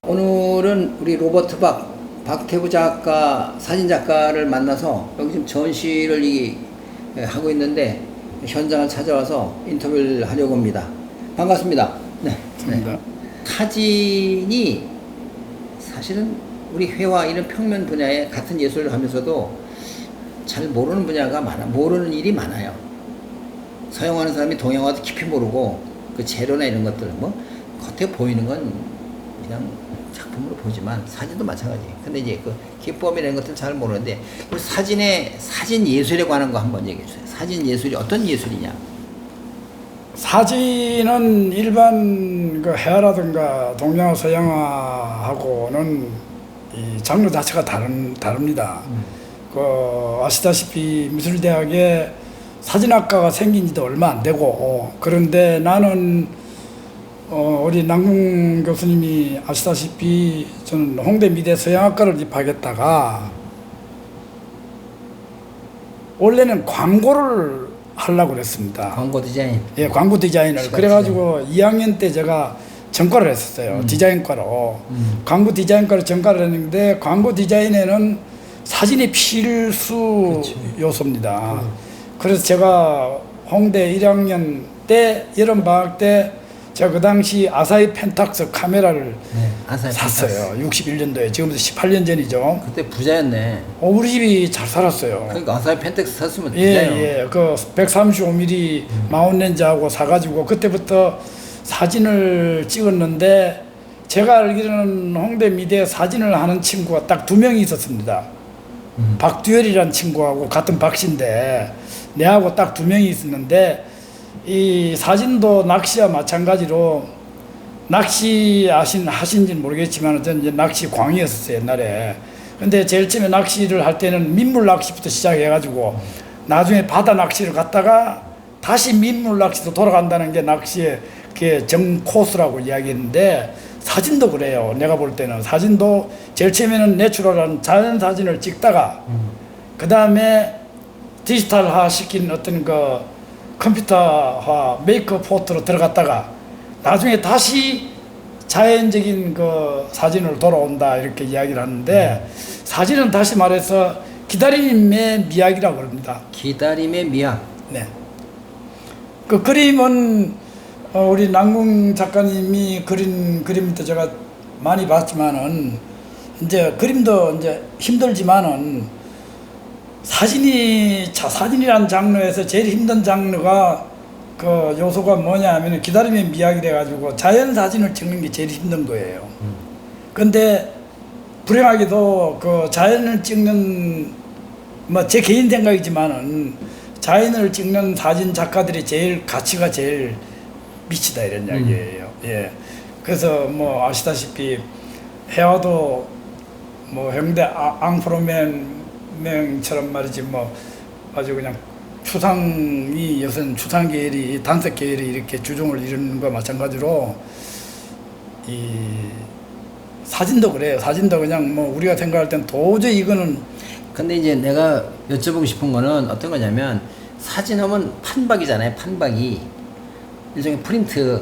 오늘은 우리 로버트 박태부 작가, 사진작가를 만나서 여기 지금 전시를 하고 있는데 현장을 찾아와서 인터뷰를 하려고 합니다. 반갑습니다. 네. 반갑습니다. 사진이 사실은 우리 회화 이런 평면 분야에 같은 예술을 하면서도 잘 모르는 분야가 모르는 일이 많아요. 서양하는 사람이 동양화도 깊이 모르고 그 재료나 이런 것들 겉에 보이는 건 그냥 작품으로 보지만 사진도 마찬가지. 근데 이제 그 기법이라는 것들 잘 모르는데 우리 사진 예술에 관한 거 한번 얘기해 주세요. 사진 예술이 어떤 예술이냐? 사진은 일반 그 해화라든가 동양화, 서양화하고는 이 장르 자체가 다릅니다. 그 아시다시피 미술대학에 사진학과가 생긴 지도 얼마 안 되고 그런데 나는 우리 남궁 교수님이 아시다시피 저는 홍대 미대 서양학과를 입학했다가 원래는 광고를 하려고 그랬습니다. 광고 디자인. 예, 광고 디자인을. 그래가지고 2학년 때 제가 전과를 했었어요. 디자인과로. 광고 디자인과로 전과를 했는데 광고 디자인에는 사진이 필수 그렇지. 요소입니다. 그래서 제가 홍대 1학년 때 여름방학 때 제가 그 당시 아사히 펜탁스 카메라를 아사히 샀어요. 61년도에. 지금부터 18년 전이죠. 그때 부자였네. 우리 집이 잘 살았어요. 그러니까 아사히 펜텍스 샀으면 예, 부자요. 예. 그 135mm 마운렌즈하고 사가지고 그때부터 사진을 찍었는데 제가 알기로는 홍대 미대 사진을 하는 친구가 딱 2명이 있었습니다. 박두열이라는 친구하고 같은 박씨인데 내하고 딱 2명이 있었는데 이 사진도 낚시와 마찬가지로 낚시 하신지는 모르겠지만 저는 이제 낚시 광이었었어요 옛날에. 근데 제일 처음에 낚시를 할 때는 민물 낚시부터 시작해가지고 나중에 바다 낚시를 갔다가 다시 민물 낚시로 돌아간다는 게 낚시의 정 코스라고 이야기했는데 사진도 그래요. 내가 볼 때는 사진도 제일 처음에는 내추럴한 자연 사진을 찍다가 그 다음에 디지털화 시킨 어떤 그 컴퓨터화 메이크업 포트로 들어갔다가 나중에 다시 자연적인 그 사진으로 돌아온다 이렇게 이야기를 하는데 사진은 다시 말해서 기다림의 미학이라고 합니다. 기다림의 미학. 네. 그 그림은 우리 남궁 작가님이 그린 그림도 제가 많이 봤지만은 이제 그림도 이제 힘들지만은 사진이란 장르에서 제일 힘든 장르가 그 요소가 뭐냐 하면 기다림의 미학이래 가지고 자연 사진을 찍는 게 제일 힘든 거예요. 근데 불행하게도 그 자연을 찍는 제 개인 생각이지만은 자연을 찍는 사진 작가들이 가치가 제일 미치다 이런 이야기예요. 예. 그래서 아시다시피 해화도 현대 앙프로맨명처럼 말이지 아주 그냥 추상이 요새는 추상 계열이 단색 계열이 이렇게 주종을 이루는 것과 마찬가지로 이 사진도 그래요. 사진도 그냥 우리가 생각할 땐 도저히 이거는. 근데 이제 내가 여쭤보고 싶은 거는 어떤 거냐면 사진하면 판박이잖아요. 판박이 일종의 프린트.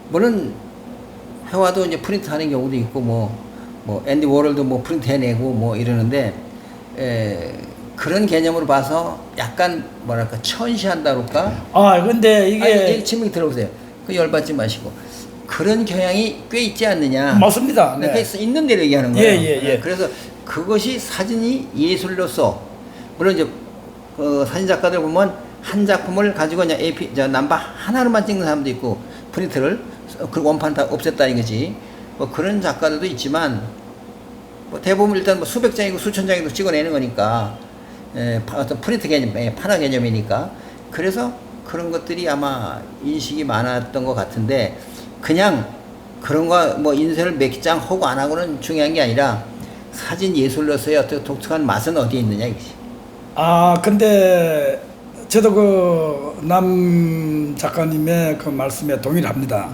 물론 회화도 이제 프린트 하는 경우도 있고 앤디 워럴도 프린트 해내고 이러는데 그런 개념으로 봐서 약간 뭐랄까 천시한다 그럴까? 근데 이게 질문이 들어보세요. 그 열받지 마시고 그런 경향이 꽤 있지 않느냐. 맞습니다. 네. 그러니까 있는 대로 얘기하는 거예요. 예. 그래서 그것이 사진이 예술로서 물론 이제 사진 작가들 보면 한 작품을 가지고 그냥 남바 하나로만 찍는 사람도 있고 프린트를 그리고 원판 다 없앴다 이거지. 뭐 그런 작가들도 있지만 뭐 대부분 일단 뭐 수백 장이고 수천 장이고 찍어내는 거니까 어떤 프린트 개념, 판화 개념이니까 그래서 그런 것들이 아마 인식이 많았던 것 같은데 그냥 그런 거 뭐 인쇄를 몇 장 하고 안 하고는 중요한 게 아니라 사진 예술로서의 어떤 독특한 맛은 어디에 있느냐 이거지. 근데 저도 그 남 작가님의 그 말씀에 동의를 합니다.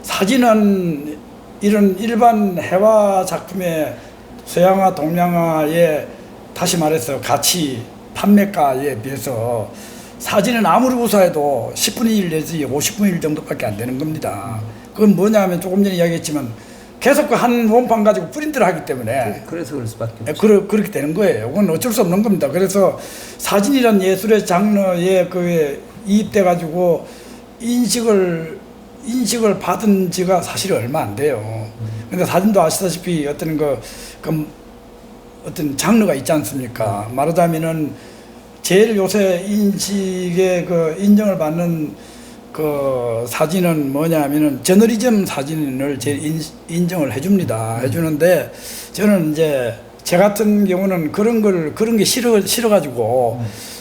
사진은 이런 일반 해화 작품의 서양화, 동양화의 다시 말해서 가치, 판매가에 비해서 사진은 아무리 우수해도 10분의 1 내지 50분의 1 정도밖에 안 되는 겁니다. 그건 뭐냐 하면 조금 전에 이야기했지만 계속 그 한 원판 가지고 프린트를 하기 때문에 그래서 그럴 수밖에 없죠. 그렇게 되는 거예요. 그건 어쩔 수 없는 겁니다. 그래서 사진이란 예술의 장르에 그 이입돼 가지고 인식을 받은 지가 사실 얼마 안 돼요. 근데 사진도 아시다시피 어떤 어떤 장르가 있지 않습니까? 말하자면은 제일 요새 인식의 그 인정을 받는 그 사진은 뭐냐면은 저널리즘 사진을 제일 인정을 해주는데 저는 이제 제 같은 경우는 그런 게 싫어가지고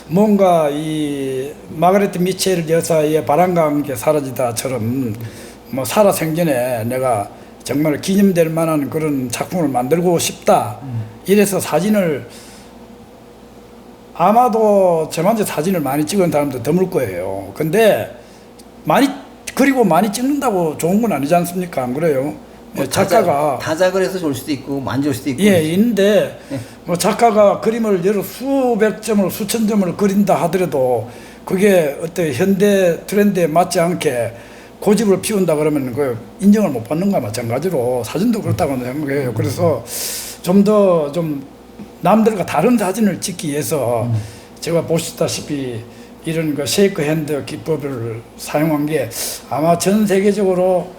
뭔가 이 마가레트 미첼 여사의 바람과 함께 사라지다처럼 뭐 살아생전에 내가 정말 기념될 만한 그런 작품을 만들고 싶다. 이래서 사진을 아마도 저만치 사진을 많이 찍은 사람도 드물 거예요. 근데 그리고 많이 찍는다고 좋은 건 아니지 않습니까? 안 그래요? 뭐 작가가 다작을 해서 좋을 수도 있고 안 좋을 수도 있고. 있는데 뭐 작가가 그림을 여러 수백 점을 수천 점을 그린다 하더라도 그게 어떤 현대 트렌드에 맞지 않게 고집을 피운다 그러면 그 인정을 못 받는 거와 마찬가지로 사진도 그렇다고 생각해요. 그래서 좀 더 남들과 다른 사진을 찍기 위해서 제가 보시다시피 이런 그 쉐이크 핸드 기법을 사용한 게 아마 전 세계적으로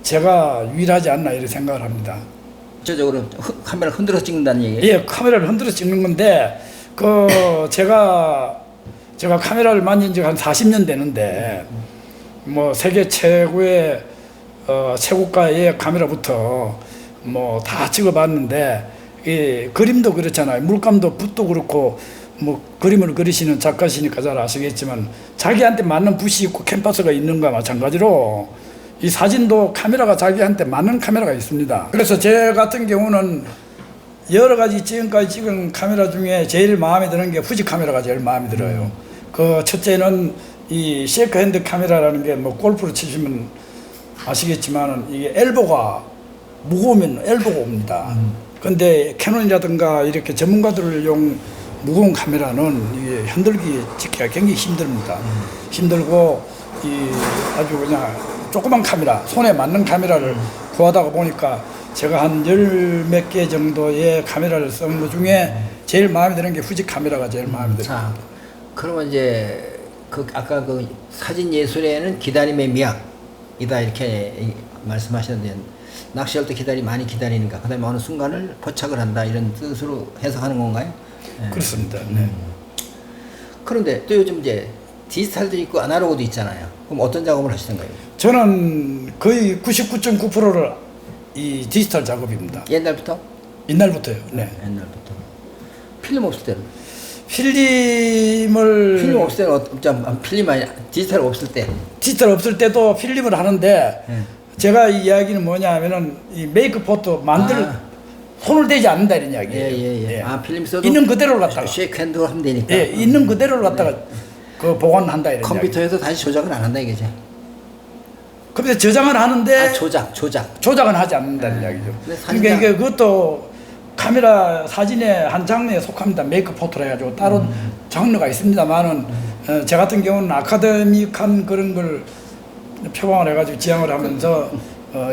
제가 유일하지 않나 이렇게 생각을 합니다. 전체적으로 카메라 흔들어 찍는다는 얘기예요? 예, 카메라를 흔들어 찍는 건데 제가 카메라를 만진 지가 한 40년 되는데 뭐 세계 최고의 최고가의 카메라부터 뭐 다 찍어봤는데 이 그림도 그렇잖아요. 물감도 붓도 그렇고 뭐 그림을 그리시는 작가시니까 잘 아시겠지만 자기한테 맞는 붓이 있고 캔버스가 있는 거와 마찬가지로 이 사진도 카메라가 자기한테 맞는 카메라가 있습니다. 그래서 제 같은 경우는 여러 가지 지금까지 찍은 카메라 중에 제일 마음에 드는 게 후지 카메라가 제일 마음에 들어요. 그 첫째는 이 쉐이크 핸드 카메라라는 게 뭐 골프를 치시면 아시겠지만은 이게 엘보가 무거우면 엘보가 옵니다. 근데 캐논이라든가 이렇게 전문가들을 용 무거운 카메라는 이게 흔들기 찍기가 굉장히 힘듭니다. 힘들고 아주 그냥 조그만 카메라, 손에 맞는 카메라를 구하다가 보니까 제가 한 10몇 개 정도의 카메라를 쓴 것 중에 제일 마음에 드는 게 후지 카메라가 제일 마음에 들어요. 그러면 이제 아까 그 사진 예술에는 기다림의 미학이다 이렇게 말씀하셨는데 낚시할 때 많이 기다리니까 그다음에 어느 순간을 포착을 한다 이런 뜻으로 해석하는 건가요? 네. 그렇습니다. 네. 그런데 또 요즘 이제 디지털도 있고 아날로그도 있잖아요. 그럼 어떤 작업을 하시는 거예요? 저는 거의 99.9%를 이 디지털 작업입니다. 옛날부터? 옛날부터요. 네. 옛날부터. 필름 없을 때는? 필름 없을 때는 필름 아니 디지털 없을 때? 디지털 없을 때도 필름을 하는데 네. 제가 이 이야기는 뭐냐 하면은 이 메이크 포토 손을 대지 않는다 이런 이야기예요. 예. 필름 써도 있는 그대로를 갖다가 쉐이크 핸드로 하면 되니까. 예, 있는 그대로를 갖다가 그 보관한다 이런 컴퓨터에서 다시 조작을 안 한다 이거죠. 컴퓨터 저장을 하는데 조작은 하지 않는다는 이야기죠. 그러니까 이게 그것도 카메라 사진의 한 장르에 속합니다. 메이크 포토라 해가지고 따로 장르가 있습니다만은 제 같은 경우는 아카데믹한 그런 걸 표방을 해가지고 지향을 하면서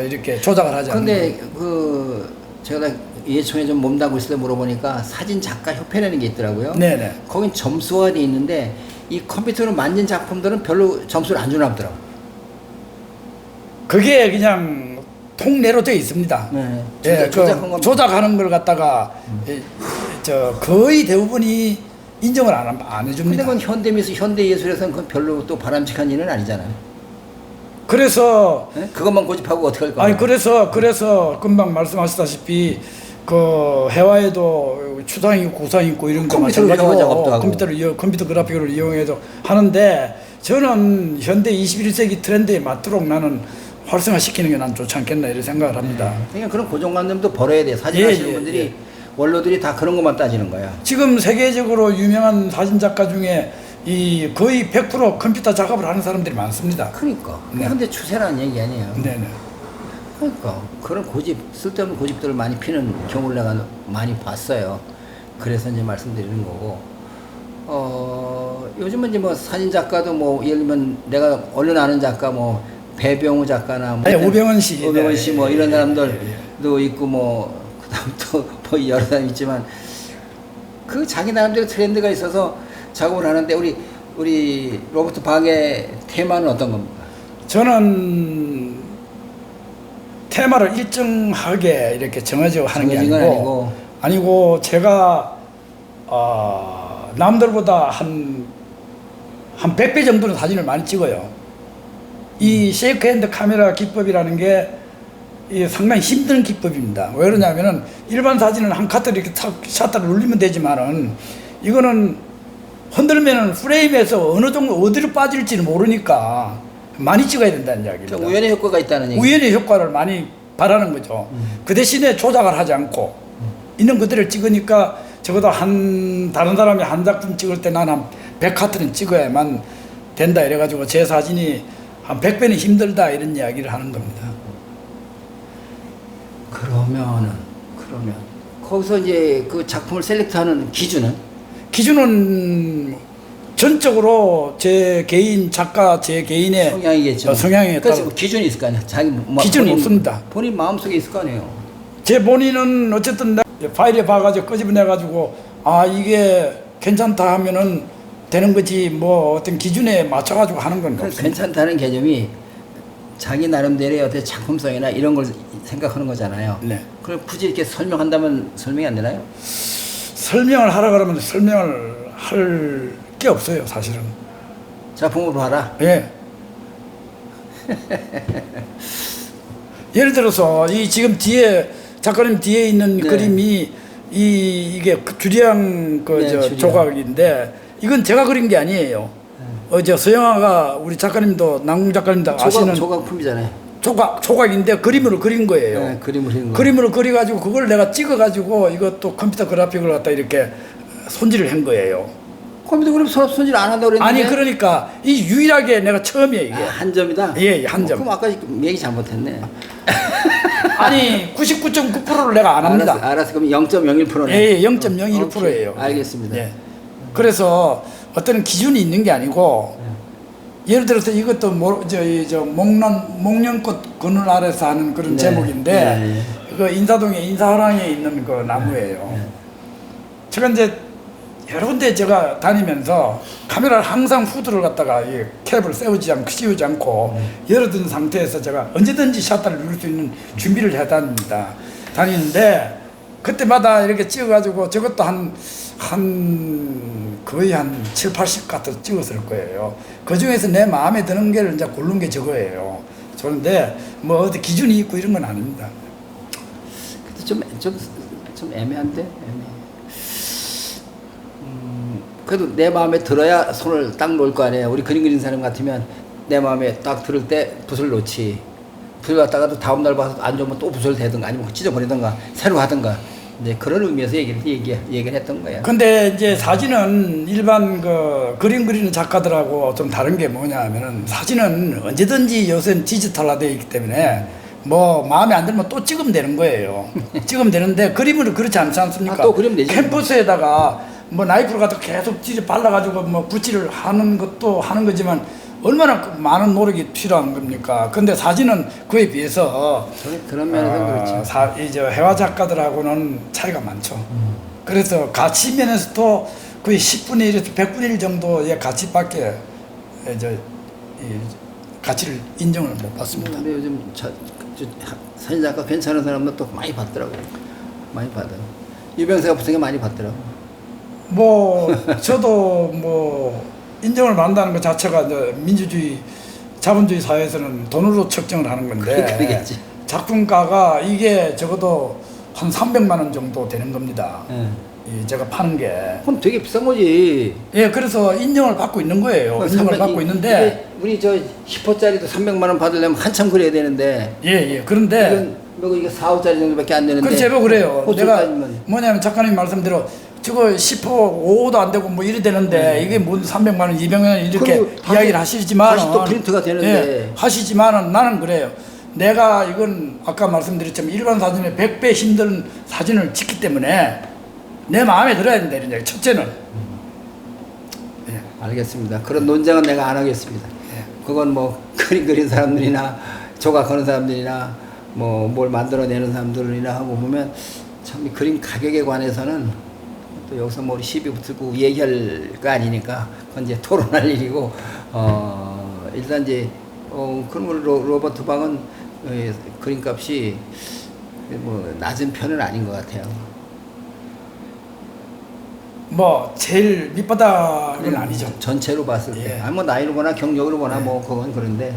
이렇게 조작을 하지 않는 거예요. 근데 제가 예총에 좀 몸담고 있을 때 물어보니까 사진 작가 협회라는 게 있더라고요. 네네. 거긴 점수가 돼 있는데 이 컴퓨터로 만든 작품들은 별로 점수를 안 주나 보더라고. 그게 그냥 통례로 되어 있습니다. 네. 예, 조작한 그 겁니다. 조작하는 걸 갖다가 거의 대부분이 인정을 안 근데 해줍니다. 그건 현대 예술에서는 그건 별로 또 바람직한 일은 아니잖아요. 그래서 네? 그것만 고집하고 어떻게 할 거야? 아니 그래서 금방 말씀하셨다시피 그 해화에도 추상 있고 구상 있고 이런 거 컴퓨터로 해화 작업도 하고. 컴퓨터 그래픽을 이용해서 하는데 저는 현대 21세기 트렌드에 맞도록 나는 활성화시키는 게 난 좋지 않겠나 이런 생각을 합니다. 그러니까 그런 고정관념도 버려야 돼. 사진 예, 하시는 예, 분들이 예. 원로들이 다 그런 것만 따지는 거야. 지금 세계적으로 유명한 사진 작가 중에 이 거의 100% 컴퓨터 작업을 하는 사람들이 많습니다. 그러니까 네. 현대 추세라는 얘기 아니에요. 네네. 그러니까 그런 쓸데없는 고집들을 많이 피는 경우를 내가 많이 봤어요. 그래서 이제 말씀드리는 거고. 요즘은 이제 뭐 사진 작가도 뭐 예를 들면 내가 얼른 아는 작가 뭐 배병우 작가나 뭐 네, 오병헌 씨, 오병헌 씨 뭐 네, 이런 예, 사람들도 있고 뭐 그다음 또뭐 여러 사람 있지만 그 자기 나름대로 트렌드가 있어서 작업을 하는데 우리 로버트 박의 테마는 어떤 겁니까? 저는 테마를 일정하게 이렇게 정해져 하는 게 정해진 건 아니고, 아니고 제가 남들보다 한 100배 정도는 사진을 많이 찍어요. 이 쉐이크핸드 카메라 기법이라는 게 상당히 힘든 기법입니다. 왜 그러냐면은 일반 사진은 한 카트 이렇게 샷터를 눌리면 되지만은 이거는 흔들면은 프레임에서 어느 정도 어디로 빠질지는 모르니까 많이 찍어야 된다는 이야기입니다. 그러니까 우연의 효과가 있다는 얘기. 우연의 효과를 많이 바라는 거죠. 그 대신에 조작을 하지 않고 있는 그대로 찍으니까 적어도 다른 사람이 한 작품 찍을 때 난 한 100카트는 찍어야만 된다 이래가지고 제 사진이 한 100배는 힘들다 이런 이야기를 하는 겁니다. 그러면 거기서 이제 그 작품을 셀렉트하는 기준은 전적으로 제 개인 작가 제 개인의 성향이겠죠. 성향에 그래서 따라 기준이 있을 거 아니야. 자기 기준이 없습니다. 본인 마음속에 있을 거 아니에요. 제 본인은 어쨌든 파일에 봐가지고 끄집어내가지고 이게 괜찮다 하면은 되는 거지 뭐 어떤 기준에 맞춰가지고 하는 건 없습니다. 괜찮다는 개념이 자기 나름대로의 어떤 작품성이나 이런 걸 생각하는 거잖아요. 네. 그럼 굳이 이렇게 설명한다면 설명이 안 되나요? 설명을 하라 그러면 설명을 할 게 없어요 사실은. 작품으로 봐라. 예. 예를 들어서 이 지금 뒤에 작가님 뒤에 있는 네. 그림이 이게 주리양 주리양. 조각인데 이건 제가 그린 게 아니에요. 어제 서영아가 우리 작가님도 남궁 작가님도 아시는 조각품이잖아요. 조각인데 그림으로 그린 거예요. 네, 그림을 그린 거. 그림으로 그려가지고 그걸 내가 찍어가지고 이것도 컴퓨터 그래픽을 갖다 이렇게 손질을 한 거예요. 컴퓨터 그림 손질 안 한다고 그랬는데. 아니 그러니까 이 유일하게 내가 처음이에요 이게. 한 점이다. 예, 한 점. 그럼 아까 얘기 잘못했네. 아니 99.9%를 내가 안 합니다. 알았어. 그럼 0.01%네. 예, 0.01%예요. 알겠습니다. 예. 그래서 어떤 기준이 있는 게 아니고 예를 들어서 이것도 목련꽃 그늘 아래서 하는 그런 네. 제목인데 네. 그 인사동에 인사하랑에 있는 그 나무예요. 네. 제가 이제 여러 군데 제가 다니면서 카메라를 항상 후드를 갖다가 이 캡을 씌우지 않고 열어둔 상태에서 제가 언제든지 샷터를 누를 수 있는 준비를 해 다니는데 그때마다 이렇게 찍어가지고 저것도 거의 한 7, 80카트 찍었을 거예요. 그 중에서 내 마음에 드는 게를 이제 고른 게 저거예요. 그런데 뭐 어디 기준이 있고 이런 건 아닙니다. 좀 애매한데? 애매해. 그래도 내 마음에 들어야 손을 딱 놓을 거 아니에요. 우리 그림 그리는 사람 같으면 내 마음에 딱 들을 때 붓을 놓지. 붓을 갖다가도 다음날 봐서 안 좋으면 또 붓을 대든가 아니면 찢어버리든가 새로 하든가. 이제 그런 의미에서 얘기를 했던 거예요. 근데 이제 사진은 일반 그림 그리는 작가들하고 좀 다른 게 뭐냐 하면은 사진은 언제든지 요새는 디지털화되어 있기 때문에 뭐 마음에 안 들면 또 찍으면 되는 거예요. 찍으면 되는데 그림은 그렇지 않지 않습니까? 또 그리면 되지. 캔버스에다가 뭐 나이프를 갖다 계속 발라가지고 뭐 붓질을 하는 것도 하는 거지만 얼마나 많은 노력이 필요한 겁니까? 근데 사진은 그에 비해서 그런 면에서 그렇죠. 이제 해화 작가들하고는 차이가 많죠. 그래서 가치 면에서도 거의 10분의 1에서 100분의 1 정도의 가치밖에 이제 가치를 인정을 못 받습니다. 근데 요즘 사진 작가 괜찮은 사람들 또 많이 받더라고요. 많이 받아. 유병세 같은 게 많이 받더라고. 뭐 저도 뭐 인정을 받는다는 것 자체가 이제 민주주의 자본주의 사회에서는 돈으로 측정을 하는 건데 그러겠지. 작품가가 이게 적어도 한 300만 원 정도 되는 겁니다. 예. 이 제가 파는 게. 그럼 되게 비싼 거지. 예, 그래서 인정을 받고 있는 거예요. 인정을 받고 있는데 우리 저 10호짜리도 300만 원 받으려면 한참 그래야 되는데. 예. 그런데 이건 뭐 이게 4호짜리 정도밖에 안 되는데. 그렇죠. 제가 그래요. 내가 호주까지면. 뭐냐면 작가님 말씀대로 저거 10호 5호도 안 되고 뭐 이래 되는데 이게 뭔 300만 원, 200만 원 이렇게 이야기를 하시지만 다시 또 프린트가 되는데. 예, 하시지만은 나는 그래요. 내가 이건 아까 말씀드렸지만 일반 사진에 100배 힘든 사진을 찍기 때문에 내 마음에 들어야 된다 이런 얘기. 첫째는 알겠습니다. 그런 논쟁은 내가 안 하겠습니다. 그건 뭐 그림 그린 사람들이나 조각하는 사람들이나 뭐 뭘 만들어내는 사람들이나 하고 보면 참 이 그림 가격에 관해서는 또 여기서 뭐 우리 시비 붙고 얘기할 거 아니니까 그건 이제 토론할 일이고 일단 이제 그런 로버트 방은 그림값이 뭐 낮은 편은 아닌 것 같아요. 뭐 제일 밑바닥은 아니죠. 전체로 봤을 때. 예. 아니 뭐 나이로 보나 경력으로 보나 뭐 그건 그런데.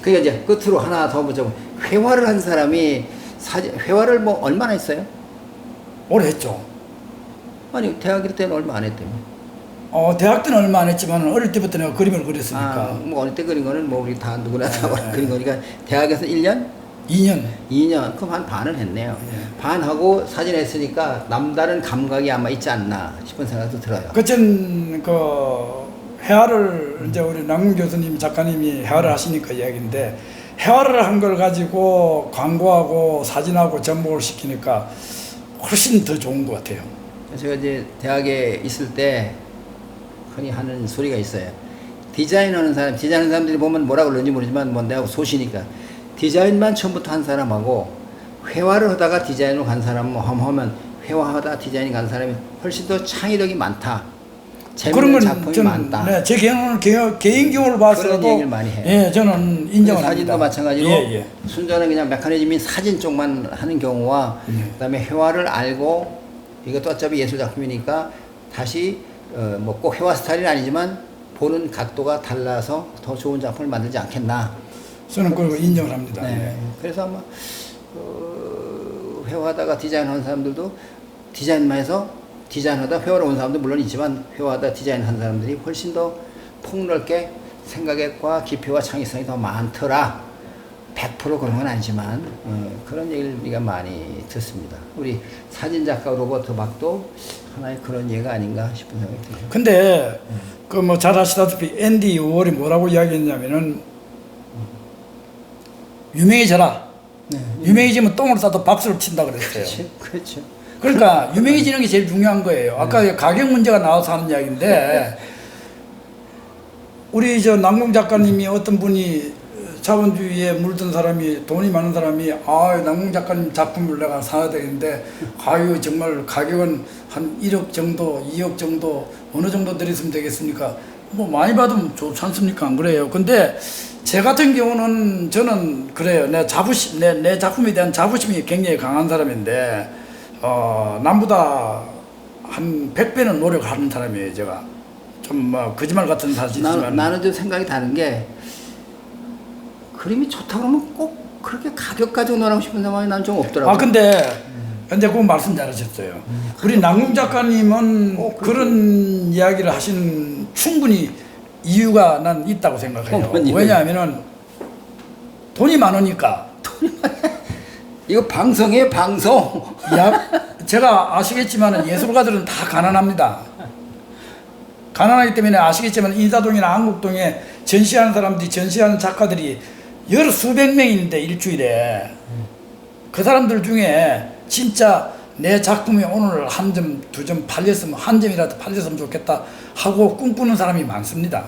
그러니까 이제 끝으로 하나 더 보자면 회화를 한 사람이 회화를 뭐 얼마나 했어요? 오래 했죠. 아니 대학일 때는 얼마 안 했대요. 대학 때는 얼마 안 했지만 어릴 때부터 내가 그림을 그렸으니까. 뭐 어릴 때 그린 거는 뭐 우리 다 누구나 다 그린 거니까 대학에서 1년? 2년. 2년. 그럼 한 반은 했네요. 반하고 사진 했으니까 남다른 감각이 아마 있지 않나 싶은 생각도 들어요. 그전 회화를 이제 우리 남궁 교수님 작가님이 회화를 하시니까 이야기인데 회화를 한 걸 가지고 광고하고 사진하고 접목을 시키니까 훨씬 더 좋은 것 같아요. 제가 이제 대학에 있을 때 흔히 하는 소리가 있어요. 디자인하는 사람들이 보면 뭐라 그러는지 모르지만 뭐 내가 소시니까 디자인만 처음부터 한 사람하고 회화를 하다가 디자인으로 간 사람 하면 회화하다 디자인 간 사람이 훨씬 더 창의력이 많다. 재밌는 작품이 많다. 네, 제 개인 경우를 봐서도 그런 얘기를 많이 해요. 예, 저는 인정을 합니다. 사진도 마찬가지로 예. 순전한 그냥 메커니즘인 사진 쪽만 하는 경우와 그다음에 회화를 알고 이것도 어차피 예술 작품이니까 다시 뭐 꼭 회화 스타일은 아니지만 보는 각도가 달라서 더 좋은 작품을 만들지 않겠나. 저는 그걸 인정을 합니다. 네. 그래서 아마 회화하다가 디자인하는 사람들도 디자인만 해서 디자인하다 회화로 온 사람도 물론 있지만 회화하다 디자인한 사람들이 훨씬 더 폭넓게 생각과 깊이와 창의성이 더 많더라. 100% 그런 건 아니지만 그런 얘기를 우리가 많이 듣습니다. 우리 사진작가 로버트 박도 하나의 그런 예가 아닌가 싶은 생각이 듭니다. 근데 그 뭐 잘 아시다시피 앤디 워홀이 뭐라고 이야기했냐면은 유명해져라. 네. 유명해지면 똥을 싸도 박수를 친다 그랬어요. 그렇죠. 그러니까 유명해지는 게 제일 중요한 거예요. 아까 가격 문제가 나와서 하는 이야기인데 우리 저 남궁 작가님이 어떤 분이 자본주의에 물든 사람이 돈이 많은 사람이 남궁 작가님 작품을 내가 사야 되겠는데 아유 정말 가격은 한 1억 정도 2억 정도 어느 정도 들였으면 되겠습니까? 뭐 많이 받으면 좋지 않습니까? 안 그래요. 근데 제 같은 경우는 저는 그래요. 내 작품에 대한 자부심이 굉장히 강한 사람인데 남보다 한 100배는 노력하는 사람이에요. 제가 좀 뭐 거짓말 같은 사실이지만 나는 좀 생각이 다른 게 그림이 좋다 그러면 꼭 그렇게 가격 가지고 놀고 싶은 상황이 난 좀 없더라고요. 근데 그 말씀 잘하셨어요. 우리 남궁 작가님은 그런 이야기를 하시는 충분히 이유가 난 있다고 생각해요. 왜냐하면은 돈이 많으니까. 이거 방송이에요, 방송. 제가 아시겠지만 예술가들은 다 가난합니다. 가난하기 때문에 아시겠지만 인사동이나 안국동에 전시하는 사람들이 전시하는 작가들이 열 수백 명이 있는데 일주일에 그 사람들 중에 진짜 내 작품이 오늘 한 점, 두 점 팔렸으면 한 점이라도 팔렸으면 좋겠다 하고 꿈꾸는 사람이 많습니다.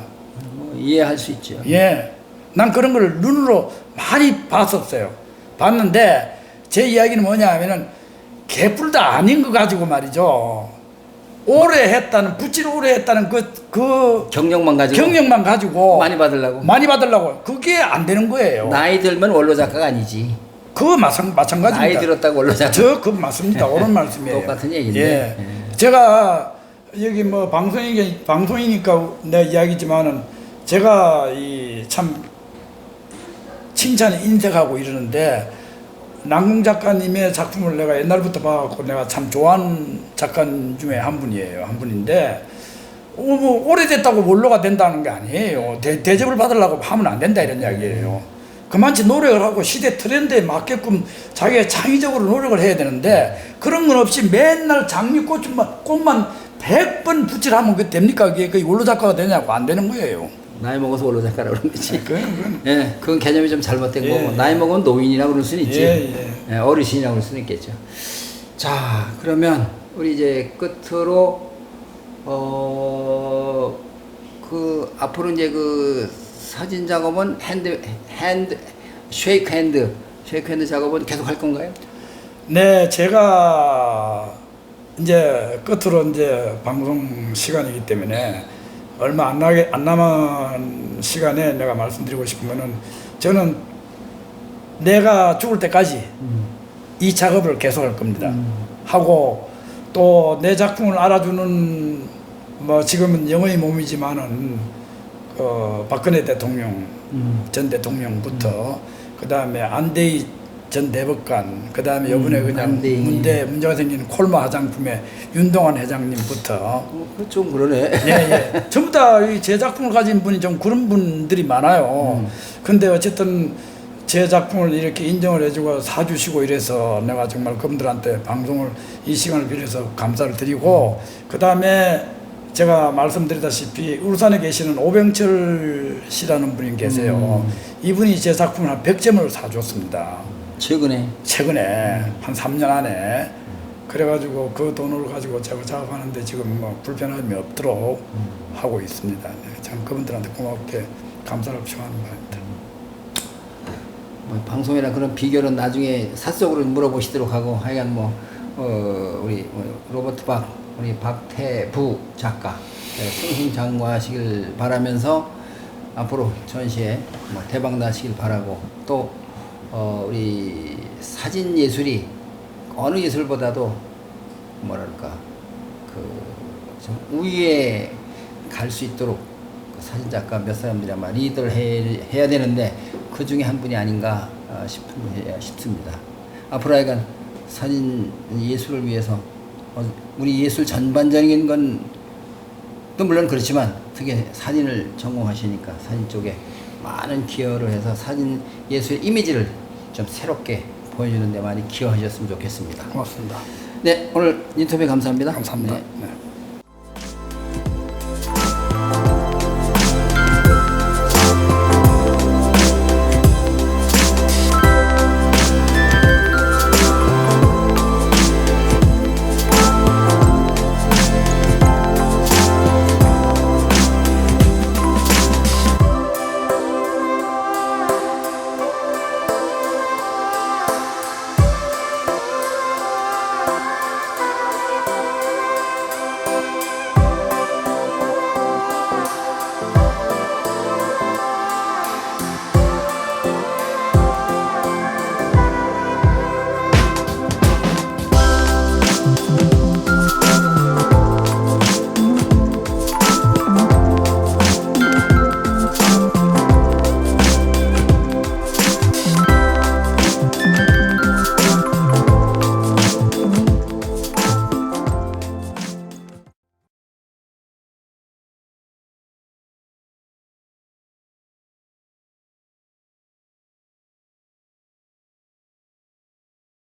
이해할 수 있죠. 예. 난 그런 걸 눈으로 많이 봤었어요. 봤는데 제 이야기는 뭐냐 하면은 개뿔도 아닌 거 가지고 말이죠. 오래 했다는 붓질 오래 했다는 그 경력만 가지고 경력만 가지고 많이 받으려고. 많이 받으려고 그게 안 되는 거예요. 나이 들면 원로 작가가 아니지. 그거 마찬가지입니다. 나이 들었다고 원로 작가. 저 그 맞습니다. 옳은 말씀이에요. 똑같은 얘기인데. 예. 제가 여기 뭐 방송이니까 내 이야기지만은 제가 이 참 칭찬에 인색하고 이러는데 남궁 작가님의 작품을 내가 옛날부터 봐갖고 내가 참 좋아하는 작가 중에 한 분이에요. 한 분인데 뭐 오래됐다고 원로가 된다는 게 아니에요. 대접을 받으려고 하면 안 된다 이런 이야기예요. 그만치 노력을 하고 시대 트렌드에 맞게끔 자기가 창의적으로 노력을 해야 되는데 그런 건 없이 맨날 꽃만 100번 붓질하면 그게 됩니까? 그게 원로 작가가 되냐고 안 되는 거예요. 나이 먹어서 원로 작가라고 그런 거지. 그건 예, 그건 개념이 좀 잘못된 예, 거고 예. 나이 먹으면 노인이라고 그럴 수는 있지. 예. 예, 어르신이라고 그럴 수는 있겠죠. 자, 그러면 우리 이제 끝으로 그 앞으로 이제 그 사진 작업은 쉐이크 핸드 작업은 계속 할 건가요? 네, 제가 이제 끝으로 이제 방송 시간이기 때문에 얼마 안 남은 시간에 내가 말씀드리고 싶은 거는 저는 내가 죽을 때까지 이 작업을 계속할 겁니다. 하고 또 내 작품을 알아주는 뭐 지금은 영의 몸이지만은 박근혜 대통령 전 대통령부터 그 다음에 안대희 전 대법관 그 다음에 이번에 그냥 문제가 생긴 콜마 화장품의 윤동환 회장님부터 좀 그러네. 예. 전부 다 제 작품을 가진 분이 좀 그런 분들이 많아요. 근데 어쨌든 제 작품을 이렇게 인정을 해주고 사주시고 이래서 내가 정말 그분들한테 방송을 이 시간을 빌어서 감사를 드리고 그 다음에 제가 말씀드리다시피 울산에 계시는 오병철 씨라는 분이 계세요. 이분이 제 작품을 한 100점을 사줬습니다. 최근에 한 3년 안에 그래가지고 그 돈을 가지고 제가 작업하는데 지금 뭐 불편함이 없도록 하고 있습니다. 네, 참 그분들한테 고맙게 감사를 표하는 바입니다. 뭐 방송이나 그런 비결은 나중에 사적으로 물어보시도록 하고 하여간 우리 로버트 우리 박태부 작가 승승장구하시길 바라면서 앞으로 전시회 대박 나시길 바라고 또 우리 사진 예술이 어느 예술보다도 뭐랄까 좀 우위에 갈 수 있도록 그 사진 작가 몇 사람들이 아마 리더를 해야 되는데 그 중에 한 분이 아닌가 싶습니다. 앞으로 하여간 사진 예술을 위해서 우리 예술 전반적인 건 또 물론 그렇지만 특히 사진을 전공하시니까 사진 쪽에 많은 기여를 해서 사진 예술 이미지를 좀 새롭게 보여주는 데 많이 기여하셨으면 좋겠습니다. 고맙습니다. 네, 오늘 인터뷰 감사합니다. 감사합니다. 네. 네.